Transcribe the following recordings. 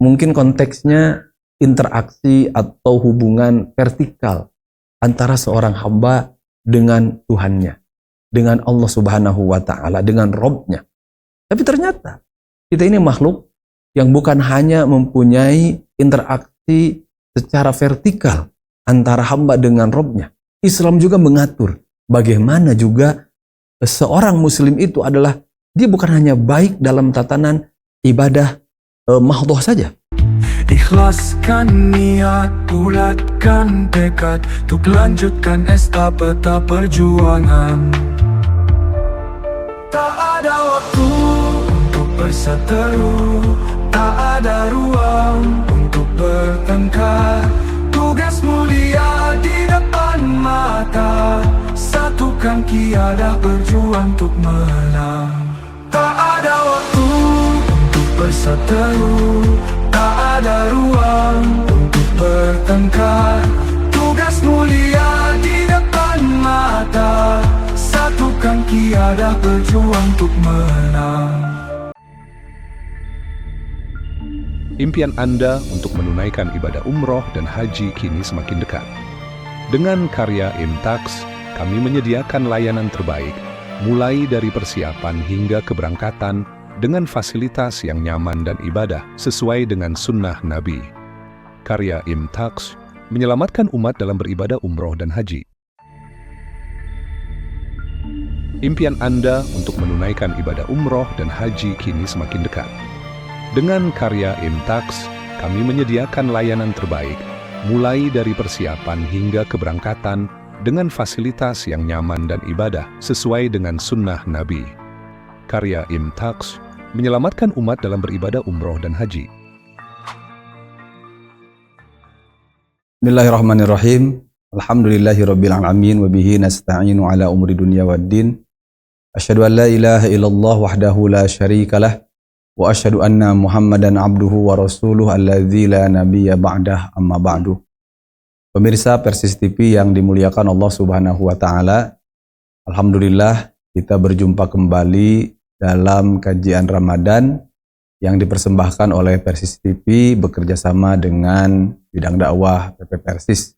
mungkin konteksnya interaksi atau hubungan vertikal antara seorang hamba dengan Tuhannya, dengan Allah Subhanahu wa Ta'ala, dengan Robnya. Tapi ternyata kita ini makhluk yang bukan hanya mempunyai interaksi secara vertikal antara hamba dengan Robnya. Islam juga mengatur bagaimana juga seorang muslim itu adalah dia bukan hanya baik dalam tatanan ibadah mahdhah saja. Ikhlaskan niat, bulatkan tekad untuk lanjutkan estafeta perjuangan. Tak ada waktu untuk berseteru, tak ada ruang untuk bertengkar. Tugas mulia di depan mata, satukan kiadah berjuang untuk menang. Tak ada waktu untuk berseteru, tak ada ruang untuk bertengkar. Tugas mulia di depan mata, satukan kiadah berjuang untuk menang. Impian Anda untuk menunaikan ibadah umroh dan haji kini semakin dekat. Dengan karya IMTAX, kami menyediakan layanan terbaik, mulai dari persiapan hingga keberangkatan, dengan fasilitas yang nyaman dan ibadah sesuai dengan sunnah Nabi. Karya IMTAX menyelamatkan umat dalam beribadah umroh dan haji. Impian Anda untuk menunaikan ibadah umroh dan haji kini semakin dekat. Dengan karya IMTAX, kami menyediakan layanan terbaik, mulai dari persiapan hingga keberangkatan, dengan fasilitas yang nyaman dan ibadah sesuai dengan sunnah Nabi. Karya IMTAX menyelamatkan umat dalam beribadah umroh dan haji. Bismillahirrahmanirrahim. Alhamdulillahirabbil alamin wa bihi nasta'inu ala umuri dunya waddin. Asyhadu an la ilaha illallah wahdahu la syarikalah wa asyhadu anna Muhammadan abduhu wa rasuluh alladzi la nabiyya ba'dah, amma ba'du. Pemirsa Persis TV yang dimuliakan Allah Subhanahu wa Ta'ala, alhamdulillah kita berjumpa kembali dalam kajian Ramadan yang dipersembahkan oleh Persis TV bekerjasama dengan bidang dakwah PP Persis.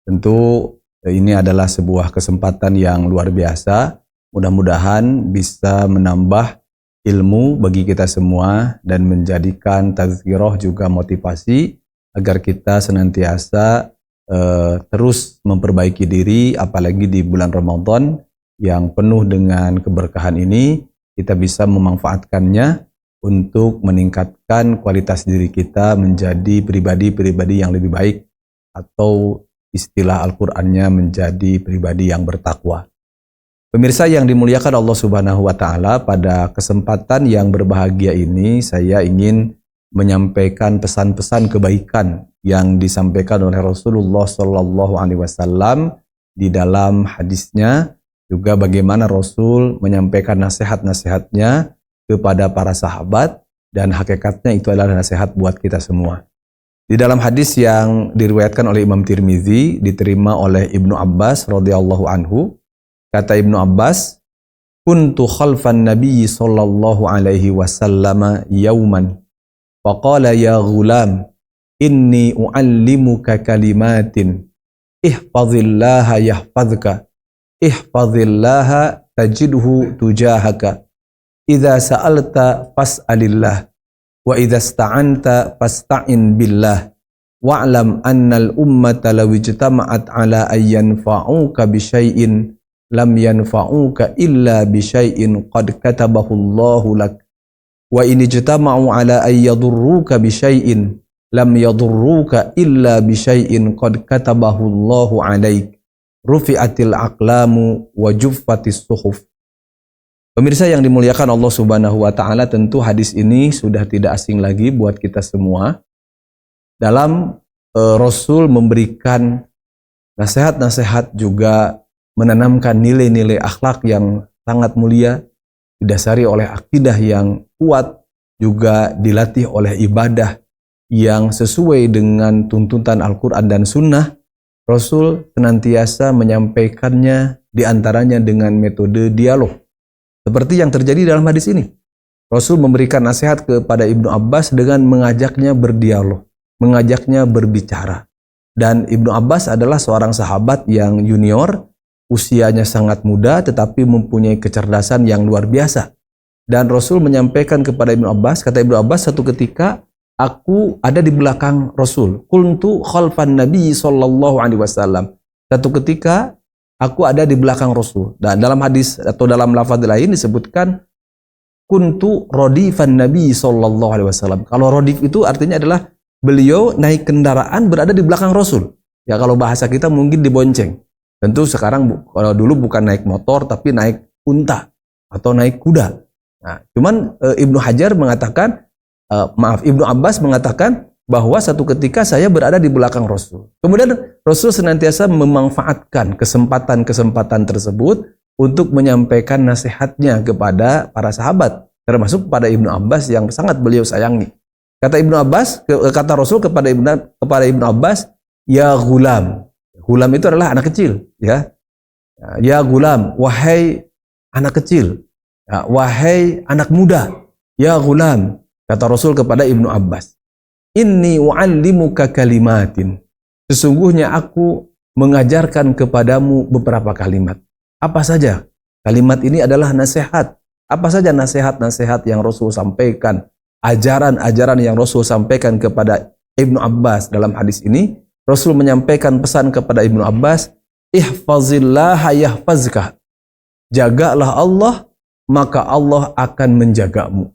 Tentu ini adalah sebuah kesempatan yang luar biasa, mudah-mudahan bisa menambah ilmu bagi kita semua dan menjadikan tazkirah juga motivasi agar kita senantiasa terus memperbaiki diri, apalagi di bulan Ramadan yang penuh dengan keberkahan ini, kita bisa memanfaatkannya untuk meningkatkan kualitas diri kita menjadi pribadi-pribadi yang lebih baik, atau istilah Al-Qur'annya menjadi pribadi yang bertakwa. Pemirsa yang dimuliakan Allah Subhanahu wa Ta'ala, pada kesempatan yang berbahagia ini saya ingin menyampaikan pesan-pesan kebaikan yang disampaikan oleh Rasulullah Shallallahu Alaihi Wasallam di dalam hadisnya, juga bagaimana Rasul menyampaikan nasihat-nasihatnya kepada para sahabat, dan hakikatnya itu adalah nasihat buat kita semua. Di dalam hadis yang diriwayatkan oleh Imam Tirmizi, diterima oleh Ibnu Abbas radhiyallahu anhu, kata Ibnu Abbas, kuntu khalfan Nabi sallallahu alaihi wasallam yauman, faqala ya ghulam, inni uallimuka kalimatin, ihfazillaha yahfazka, ihfazillaha tajidhu tujahaka, idza sa'alta fas'alillah, wa idza ista'anta fasta'in billah, wa'lam annal ummata law ijtama'at ala ayyan fa'uka bi syai'in lam yanfa'uka illa bi syai'in qad katabahu Allahu lak, wa in ijtama'u ala ay yadurruka bi syai'in lam yadurruka illa bi syai'in qad katabahu Allahu 'alaik, rufi'atil aqlamu wa juffatis suhuf. Pemirsa yang dimuliakan Allah Subhanahu wa Ta'ala, tentu hadis ini sudah tidak asing lagi buat kita semua. Dalam Rasul memberikan nasihat-nasihat, juga menanamkan nilai-nilai akhlak yang sangat mulia, didasari oleh akidah yang kuat, juga dilatih oleh ibadah yang sesuai dengan tuntutan Al-Quran dan Sunnah. Rasul senantiasa menyampaikannya diantaranya dengan metode dialog, seperti yang terjadi dalam hadis ini. Rasul memberikan nasihat kepada Ibnu Abbas dengan mengajaknya berdialog, mengajaknya berbicara. Dan Ibnu Abbas adalah seorang sahabat yang junior, usianya sangat muda tetapi mempunyai kecerdasan yang luar biasa. Dan Rasul menyampaikan kepada Ibnu Abbas, kata Ibnu Abbas, satu ketika aku ada di belakang Rasul. Kuntu khalfan Nabi sallallahu alaihi wasallam. Satu ketika aku ada di belakang Rasul. Dan dalam hadis atau dalam lafaz lain disebutkan kuntu rodifan Nabi sallallahu alaihi wasallam. Kalau rodif itu artinya adalah beliau naik kendaraan berada di belakang Rasul. Ya kalau bahasa kita mungkin dibonceng. Tentu sekarang kalau dulu bukan naik motor tapi naik unta atau naik kuda. Nah, cuman Ibnu Hajar mengatakan Ibnu Abbas mengatakan bahwa satu ketika saya berada di belakang Rasul. Kemudian Rasul senantiasa memanfaatkan kesempatan-kesempatan tersebut untuk menyampaikan nasihatnya kepada para sahabat, termasuk kepada Ibnu Abbas yang sangat beliau sayangi. Kata Ibnu Abbas, kata Rasul kepada Ibnu Abbas, ya gulam. Gulam itu adalah anak kecil, ya. Ya gulam, wahai anak kecil. Ya, wahai anak muda. Ya gulam, kata Rasul kepada Ibnu Abbas. Inni u'allimuka kalimatin. Sesungguhnya aku mengajarkan kepadamu beberapa kalimat. Apa saja? Kalimat ini adalah nasihat. Apa saja nasihat-nasihat yang Rasul sampaikan, ajaran-ajaran yang Rasul sampaikan kepada Ibnu Abbas dalam hadis ini? Rasul menyampaikan pesan kepada Ibnu Abbas, ihfazillaha yahfazka. Jagalah Allah, maka Allah akan menjagamu.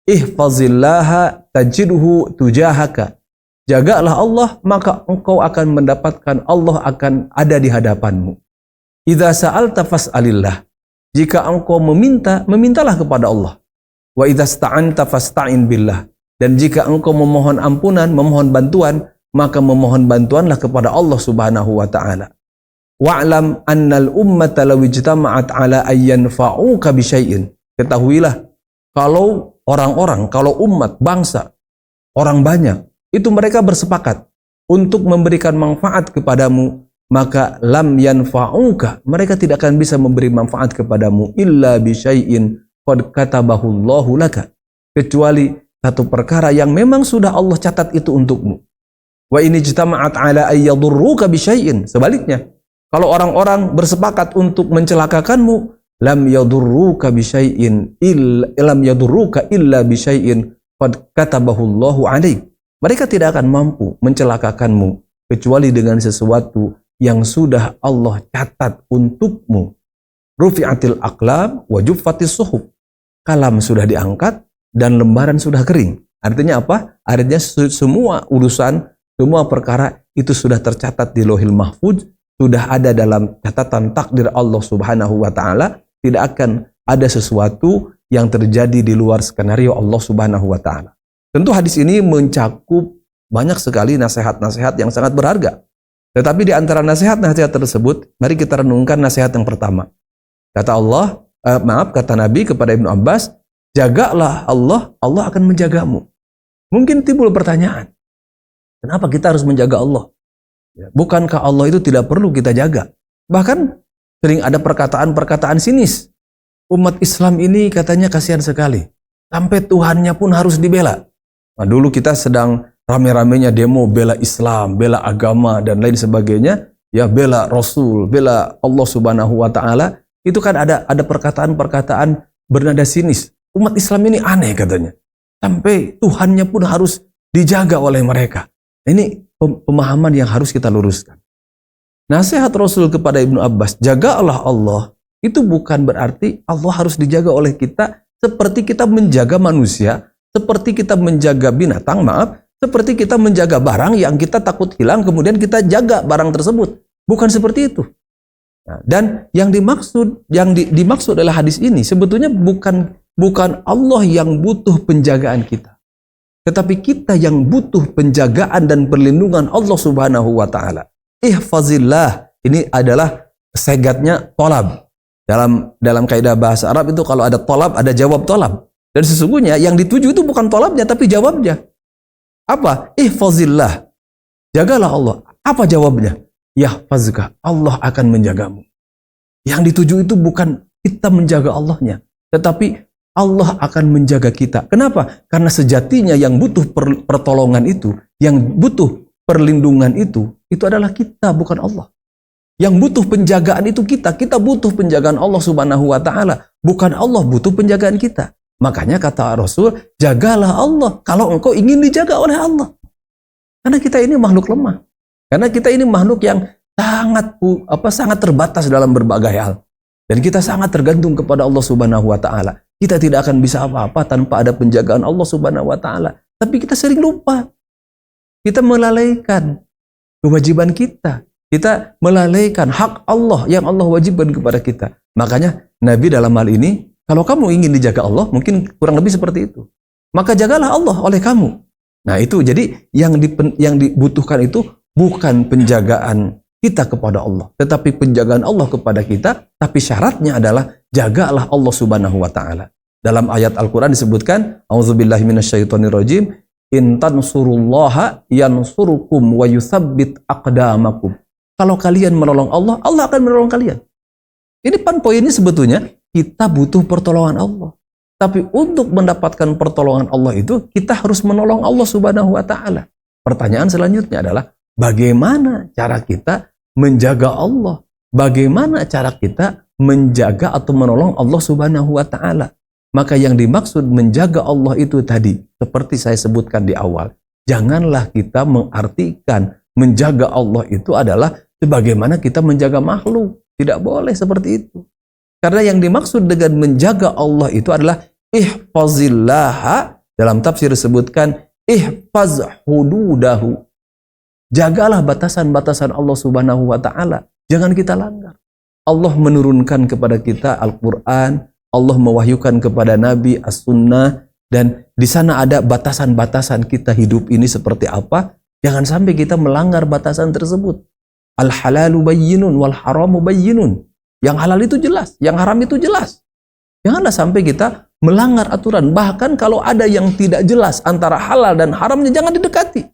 Ihfazillaha tajidhu tujahaka. Jagalah Allah, maka engkau akan mendapatkan Allah akan ada di hadapanmu. Idza sa'alta fas'alillah. Jika engkau meminta, memintalah kepada Allah. Wa idza sta'anta fasta'in billah. Dan jika engkau memohon ampunan, memohon bantuan, maka memohon bantuanlah kepada Allah Subhanahu wa taala. Wa'lam annal ummata law ijtama'at 'ala ayyan fa'uka bi syai'in. Ketahuilah kalau orang-orang, kalau umat, bangsa, orang banyak, itu mereka bersepakat untuk memberikan manfaat kepadamu, maka lam yanfa'uka, mereka tidak akan bisa memberi manfaat kepadamu illa bi syai'in qad katabahu Allahu laka, kecuali satu perkara yang memang sudah Allah catat itu untukmu. Wa in ijtama'at 'ala ay yadurruka bi syai'in, sebaliknya kalau orang-orang bersepakat untuk mencelakakanmu, lam yadurruka bi syai'in illa bi syai'in qad katabahu Allahu 'alaik. Mereka tidak akan mampu mencelakakanmu kecuali dengan sesuatu yang sudah Allah catat untukmu. Rufi'atil aqlam wa juffatis suhuf. Kalam sudah diangkat dan lembaran sudah kering. Artinya apa? Artinya semua urusan, semua perkara itu sudah tercatat di Lauhil Mahfuz, sudah ada dalam catatan takdir Allah Subhanahu wa taala. Tidak akan ada sesuatu yang terjadi di luar skenario Allah Subhanahu wa taala. Tentu hadis ini mencakup banyak sekali nasihat-nasihat yang sangat berharga. Tetapi di antara nasihat-nasihat tersebut, mari kita renungkan nasihat yang pertama. Kata kata Nabi kepada Ibnu Abbas, jagalah Allah, Allah akan menjagamu. Mungkin timbul pertanyaan, kenapa kita harus menjaga Allah? Bukankah Allah itu tidak perlu kita jaga? Bahkan sering ada perkataan-perkataan sinis. Umat Islam ini katanya kasihan sekali. Sampai Tuhannya pun harus dibela. Nah, dulu kita sedang rame-ramenya demo bela Islam, bela agama, dan lain sebagainya. Ya, bela Rasul, bela Allah Subhanahu wa ta'ala. Itu kan ada perkataan-perkataan bernada sinis. Umat Islam ini aneh katanya. Sampai Tuhannya pun harus dijaga oleh mereka. Ini pemahaman yang harus kita luruskan. Nasihat Rasul kepada Ibnu Abbas, jagalah Allah, itu bukan berarti Allah harus dijaga oleh kita seperti kita menjaga manusia, seperti kita menjaga binatang, seperti kita menjaga barang yang kita takut hilang, kemudian kita jaga barang tersebut. Bukan seperti itu. Nah, dan yang dimaksud adalah hadis ini sebetulnya bukan Allah yang butuh penjagaan kita, tetapi kita yang butuh penjagaan dan perlindungan Allah Subhanahu wa taala. Ihfazillah, ini adalah segatnya tolab. Dalam kaidah bahasa Arab itu kalau ada tolab, ada jawab tolab. Dan sesungguhnya yang dituju itu bukan tolabnya, tapi jawabnya. Apa? Ihfazillah. Jagalah Allah. Apa jawabnya? Yahfazka. Allah akan menjagamu. Yang dituju itu bukan kita menjaga Allahnya, tetapi Allah akan menjaga kita. Kenapa? Karena sejatinya yang butuh pertolongan itu, yang butuh perlindungan itu adalah kita, bukan Allah. Yang butuh penjagaan itu kita butuh penjagaan Allah Subhanahu wa taala, bukan Allah butuh penjagaan kita. Makanya kata Rasul, jagalah Allah kalau engkau ingin dijaga oleh Allah. Karena kita ini makhluk lemah. Karena kita ini makhluk yang sangat terbatas dalam berbagai hal. Dan kita sangat tergantung kepada Allah Subhanahu wa taala. Kita tidak akan bisa apa-apa tanpa ada penjagaan Allah Subhanahu wa taala. Tapi kita sering lupa. Kita melalaikan kewajiban kita. Kita melalaikan hak Allah yang Allah wajibkan kepada kita. Makanya Nabi dalam hal ini, kalau kamu ingin dijaga Allah, mungkin kurang lebih seperti itu. Maka jagalah Allah oleh kamu. Nah itu, jadi yang dibutuhkan itu bukan penjagaan kita kepada Allah, tetapi penjagaan Allah kepada kita. Tapi syaratnya adalah jagalah Allah Subhanahu wa taala. Dalam ayat Al-Qur'an disebutkan, A'udzubillahi minasyaitonirrajim, in tansurullaha yansurukum wa yutsabbit aqdamakum. Kalau kalian menolong Allah, Allah akan menolong kalian. Ini poinnya sebetulnya kita butuh pertolongan Allah. Tapi untuk mendapatkan pertolongan Allah itu, kita harus menolong Allah Subhanahu wa taala. Pertanyaan selanjutnya adalah, bagaimana cara kita menjaga Allah? Bagaimana cara kita menjaga atau menolong Allah Subhanahu wa taala? Maka yang dimaksud menjaga Allah itu tadi, seperti saya sebutkan di awal, janganlah kita mengartikan menjaga Allah itu adalah sebagaimana kita menjaga makhluk. Tidak boleh seperti itu. Karena yang dimaksud dengan menjaga Allah itu adalah ihfazillaha, dalam tafsir disebutkan ihfaz hududahu. Jagalah batasan-batasan Allah Subhanahu wa taala. Jangan kita langgar. Allah menurunkan kepada kita Al-Qur'an, Allah mewahyukan kepada Nabi As-Sunnah, dan di sana ada batasan-batasan kita hidup ini seperti apa. Jangan sampai kita melanggar batasan tersebut. Al-halalu bayyinun wal haramu bayyinun. Yang halal itu jelas, yang haram itu jelas. Janganlah sampai kita melanggar aturan. Bahkan kalau ada yang tidak jelas antara halal dan haramnya, jangan didekati.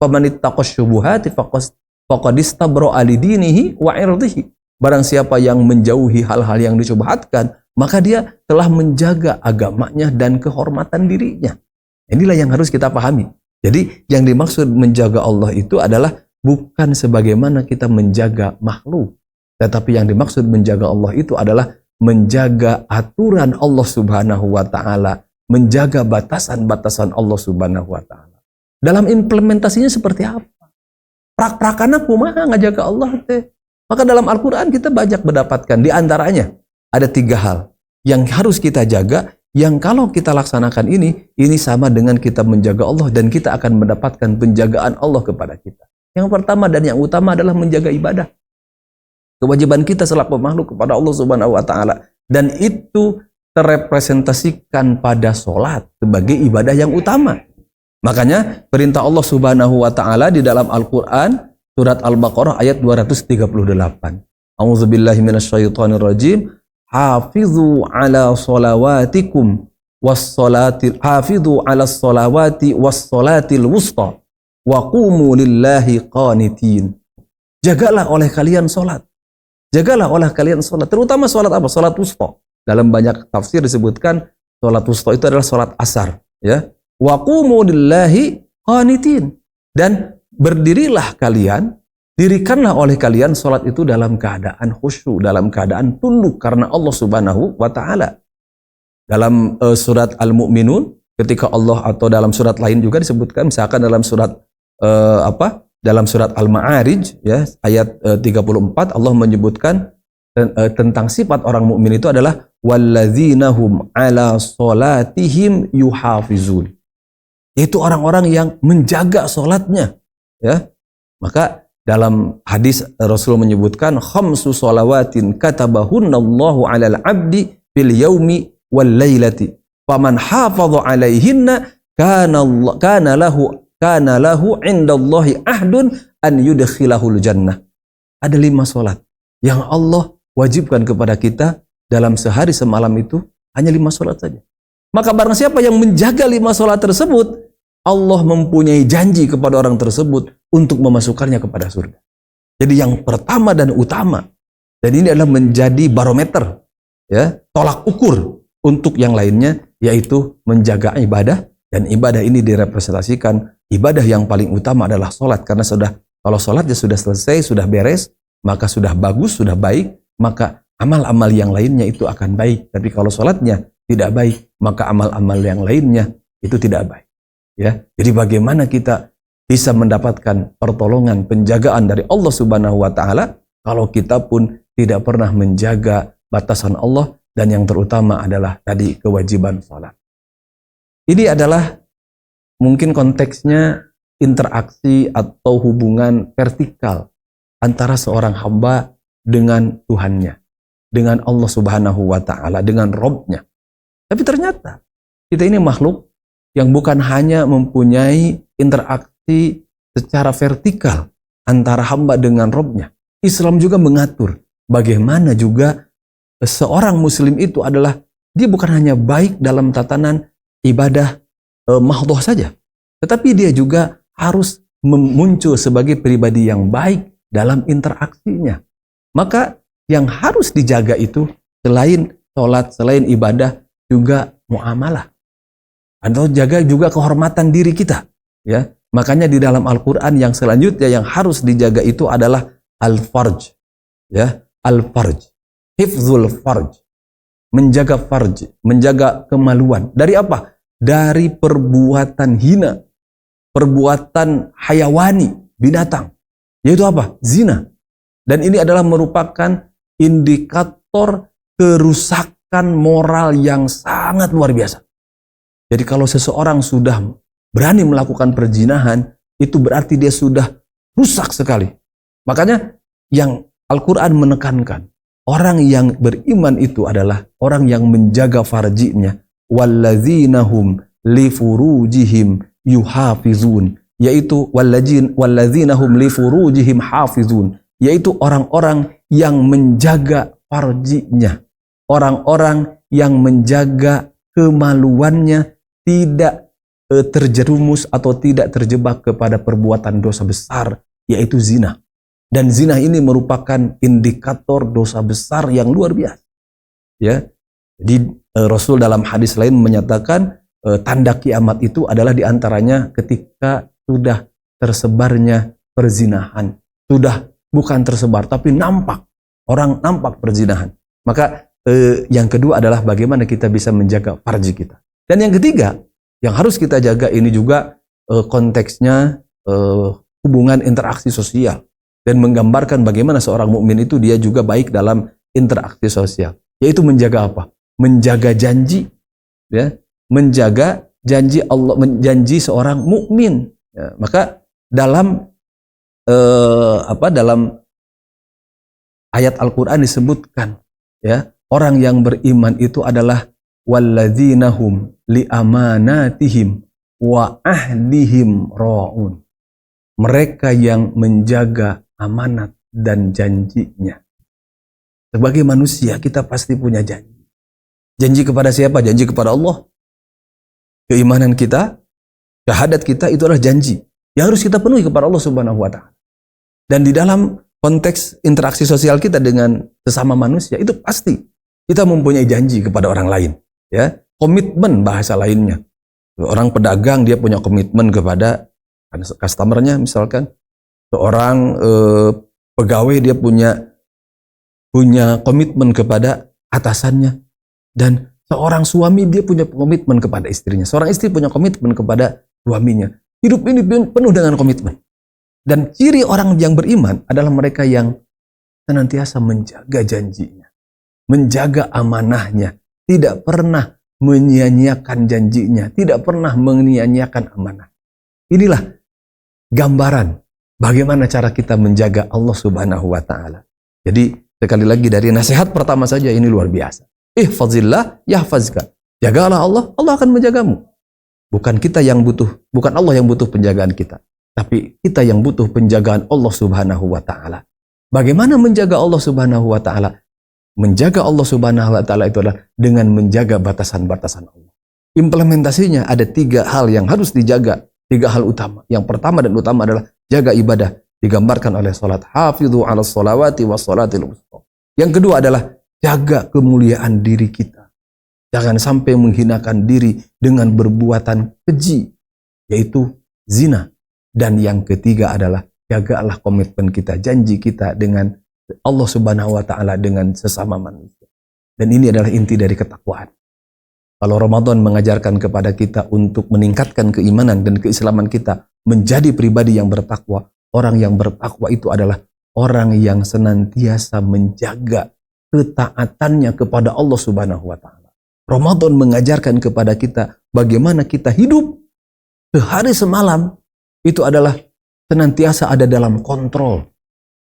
Famanittaqash syubuhati faqad istabra'a lidinihi wa 'irdihi. Barang siapa yang menjauhi hal-hal yang disyubhatkan, maka dia telah menjaga agamanya dan kehormatan dirinya. Inilah yang harus kita pahami. Jadi yang dimaksud menjaga Allah itu adalah bukan sebagaimana kita menjaga makhluk. Tetapi yang dimaksud menjaga Allah itu adalah menjaga aturan Allah Subhanahu wa taala, menjaga batasan-batasan Allah Subhanahu wa taala. Dalam implementasinya seperti apa? Prak-prakana kumaha ngajaga Allah teh. Maka dalam Al-Qur'an kita banyak mendapatkan, di antaranya ada 3 hal yang harus kita jaga, yang kalau kita laksanakan ini sama dengan kita menjaga Allah, dan kita akan mendapatkan penjagaan Allah kepada kita. Yang pertama dan yang utama adalah menjaga ibadah. Kewajiban kita selaku makhluk kepada Allah Subhanahu wa taala, dan itu terrepresentasikan pada sholat sebagai ibadah yang utama. Makanya perintah Allah Subhanahu wa taala di dalam Al-Qur'an surat Al-Baqarah ayat 238. A'udzubillahi minasyaitonirrajim. Hafizu ala sholawatikum hafizu ala sholawati wassolatil wusta wa qumu lillahi qanitin. Jagalah oleh kalian sholat. Jagalah oleh kalian sholat. Terutama sholat apa? Sholat wusta. Dalam banyak tafsir disebutkan sholat wusta itu adalah sholat asar. Ya. Wa qumu lillahi qanitin. Dan berdirilah kalian, dirikanlah oleh kalian sholat itu dalam keadaan khusyuk, dalam keadaan tunduk karena Allah Subhanahu wa taala. Dalam surat Al-Mu'minun, ketika Allah, atau dalam surat lain juga disebutkan, misalkan dalam surat dalam surat Al-Ma'arij ya, ayat 34, Allah menyebutkan tentang sifat orang mukmin itu adalah walladzinahum ala sholatihim yuhafizun. Itu orang-orang yang menjaga sholatnya. Ya, maka dalam hadis Rasul menyebutkan khamsu shalawatin katabahunallahu 'alal 'abdi fil yaumi wal lailati faman hafadha 'alaihinna kana lahu 'indallahi ahdun an yudkhilahul jannah. Ada 5 salat yang Allah wajibkan kepada kita dalam sehari semalam, itu hanya 5 salat saja. Maka barang siapa yang menjaga 5 salat tersebut, Allah mempunyai janji kepada orang tersebut untuk memasukkannya kepada surga. Jadi yang pertama dan utama, dan ini adalah menjadi barometer, ya, tolak ukur untuk yang lainnya, yaitu menjaga ibadah. Dan ibadah ini direpresentasikan, ibadah yang paling utama adalah sholat. Karena kalau sholatnya sudah selesai, sudah beres, maka sudah bagus, sudah baik, maka amal-amal yang lainnya itu akan baik. Tapi kalau sholatnya tidak baik, maka amal-amal yang lainnya itu tidak baik. Ya, jadi bagaimana kita bisa mendapatkan pertolongan, penjagaan dari Allah Subhanahu wa Ta'ala kalau kita pun tidak pernah menjaga batasan Allah, dan yang terutama adalah tadi kewajiban sholat. Ini adalah mungkin konteksnya interaksi atau hubungan vertikal antara seorang hamba dengan Tuhannya, dengan Allah Subhanahu wa Ta'ala, dengan Robnya. Tapi ternyata kita ini makhluk yang bukan hanya mempunyai interaksi secara vertikal antara hamba dengan Robnya. Islam juga mengatur bagaimana juga seorang muslim itu adalah, dia bukan hanya baik dalam tatanan ibadah mahdhah saja, tetapi dia juga harus muncul sebagai pribadi yang baik dalam interaksinya. Maka yang harus dijaga itu selain sholat, selain ibadah, juga muamalah. Atau jaga juga kehormatan diri kita. Ya, makanya di dalam Al-Quran yang selanjutnya yang harus dijaga itu adalah al-farj. Ya, al-farj, hifzul farj, menjaga farj, menjaga kemaluan. Dari apa? Dari perbuatan hina, perbuatan hayawani, binatang. Yaitu apa? Zina. Dan ini adalah merupakan indikator kerusakan moral yang sangat luar biasa. Jadi kalau seseorang sudah berani melakukan perzinahan, itu berarti dia sudah rusak sekali. Makanya yang Al-Quran menekankan, orang yang beriman itu adalah orang yang menjaga farjinya. Walladzinahum li furujihim yuhafizun, yaitu walladzinahum li furujihim hafizun, yaitu orang-orang yang menjaga farjinya, orang-orang yang menjaga kemaluannya, tidak terjerumus atau tidak terjebak kepada perbuatan dosa besar, yaitu zina. Dan zina ini merupakan indikator dosa besar yang luar biasa. Ya, jadi Rasul dalam hadis lain menyatakan tanda kiamat itu adalah diantaranya ketika sudah tersebarnya perzinahan. Sudah bukan tersebar, tapi nampak. Orang nampak perzinahan. Maka yang kedua adalah bagaimana kita bisa menjaga farji kita. Dan yang ketiga, yang harus kita jaga ini juga konteksnya hubungan interaksi sosial. Dan menggambarkan bagaimana seorang mukmin itu dia juga baik dalam interaksi sosial. Yaitu menjaga apa? Menjaga janji. Ya, menjaga janji Allah, menjanji seorang mukmin. Ya, maka dalam dalam ayat Al-Quran disebutkan, ya, orang yang beriman itu adalah walladzinahum li amanatihim wa ahdihim ra'un. Mereka yang menjaga amanat dan janjinya. Sebagai manusia kita pasti punya janji. Janji kepada siapa? Janji kepada Allah. Keimanan kita, syahadat kita itu adalah janji yang harus kita penuhi kepada Allah Subhanahu wa Ta'ala. Dan di dalam konteks interaksi sosial kita dengan sesama manusia itu pasti kita mempunyai janji kepada orang lain. Ya, komitmen bahasa lainnya. Orang pedagang dia punya komitmen kepada customernya misalkan. Seorang pegawai dia punya komitmen kepada atasannya. Dan seorang suami dia punya komitmen kepada istrinya. Seorang istri punya komitmen kepada suaminya. Hidup ini penuh dengan komitmen. Dan ciri orang yang beriman adalah mereka yang senantiasa menjaga janjinya. Menjaga amanahnya. Tidak pernah menyia-nyiakan janjinya. Tidak pernah menyia-nyiakan amanah. Inilah gambaran bagaimana cara kita menjaga Allah Subhanahu wa Ta'ala. Jadi sekali lagi dari nasihat pertama saja ini luar biasa. Ihfazillah yahfazka. Jagalah Allah, Allah akan menjagamu. Bukan kita yang butuh, bukan Allah yang butuh penjagaan kita, tapi kita yang butuh penjagaan Allah Subhanahu wa Ta'ala. Bagaimana menjaga Allah Subhanahu wa Ta'ala? Menjaga Allah Subhanahu wa Ta'ala itu adalah dengan menjaga batasan-batasan Allah. Implementasinya ada 3 hal yang harus dijaga, 3 hal utama. Yang pertama dan utama adalah jaga ibadah, digambarkan oleh salat. Hafidhu 'alas sholawati was sholatil wusta. Yang kedua adalah jaga kemuliaan diri kita. Jangan sampai menghinakan diri dengan berbuatan keji, yaitu zina. Dan yang ketiga adalah jagalah komitmen kita, janji kita dengan Allah Subhanahu wa taala, dengan sesama manusia. Dan ini adalah inti dari ketakwaan. Kalau Ramadan mengajarkan kepada kita untuk meningkatkan keimanan dan keislaman kita menjadi pribadi yang bertakwa, orang yang bertakwa itu adalah orang yang senantiasa menjaga ketaatannya kepada Allah Subhanahu wa taala. Ramadan mengajarkan kepada kita bagaimana kita hidup sehari semalam itu adalah senantiasa ada dalam kontrol,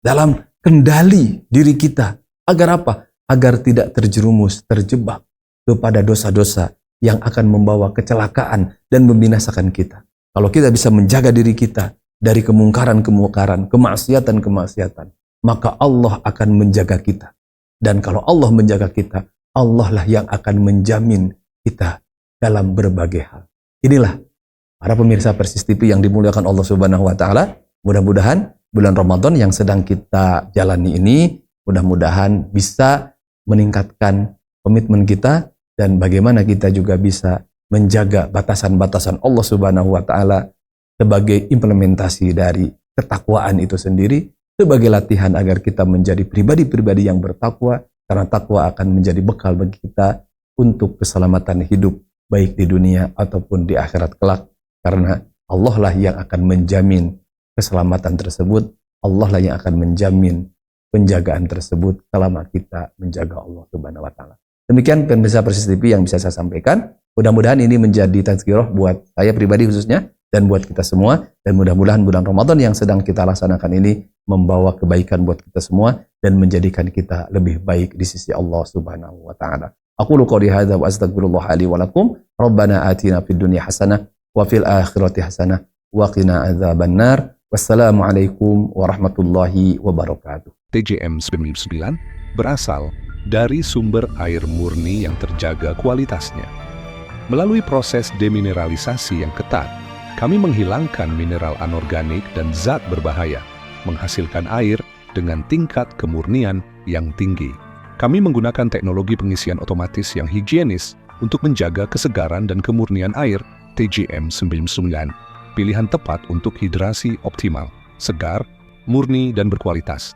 dalam kendali diri kita. Agar apa? Agar tidak terjerumus, terjebak kepada dosa-dosa yang akan membawa kecelakaan dan membinasakan kita. Kalau kita bisa menjaga diri kita dari kemungkaran-kemungkaran, kemaksiatan-kemaksiatan, maka Allah akan menjaga kita. Dan kalau Allah menjaga kita, Allah lah yang akan menjamin kita dalam berbagai hal. Inilah para pemirsa Persis TV yang dimuliakan Allah Subhanahu wa taala. Mudah-mudahan bulan Ramadan yang sedang kita jalani ini mudah-mudahan bisa meningkatkan komitmen kita dan bagaimana kita juga bisa menjaga batasan-batasan Allah Subhanahu wa taala sebagai implementasi dari ketakwaan itu sendiri, sebagai latihan agar kita menjadi pribadi-pribadi yang bertakwa. Karena takwa akan menjadi bekal bagi kita untuk keselamatan hidup, baik di dunia ataupun di akhirat kelak. Karena Allah lah yang akan menjamin keselamatan tersebut. Allah lah yang akan menjamin penjagaan tersebut selama kita menjaga Allah Subhanahu wa taala. Demikian pemirsa Persis TV yang bisa saya sampaikan. Mudah-mudahan ini menjadi tazkirah buat saya pribadi khususnya dan buat kita semua. Dan mudah-mudahan bulan Ramadan yang sedang kita laksanakan ini membawa kebaikan buat kita semua dan menjadikan kita lebih baik di sisi Allah Subhanahu wa taala. Aqulu qouli hadza wa astaghfirullah li wa lakum. Rabbana atina fid dunya hasanah wa fil akhirati hasanah wa qina adzabannar. Wassalamualaikum warahmatullahi wabarakatuh. TJM 99 berasal dari sumber air murni yang terjaga kualitasnya. Melalui proses demineralisasi yang ketat, kami menghilangkan mineral anorganik dan zat berbahaya, menghasilkan air dengan tingkat kemurnian yang tinggi. Kami menggunakan teknologi pengisian otomatis yang higienis untuk menjaga kesegaran dan kemurnian air. TJM 99, pilihan tepat untuk hidrasi optimal, segar, murni, dan berkualitas.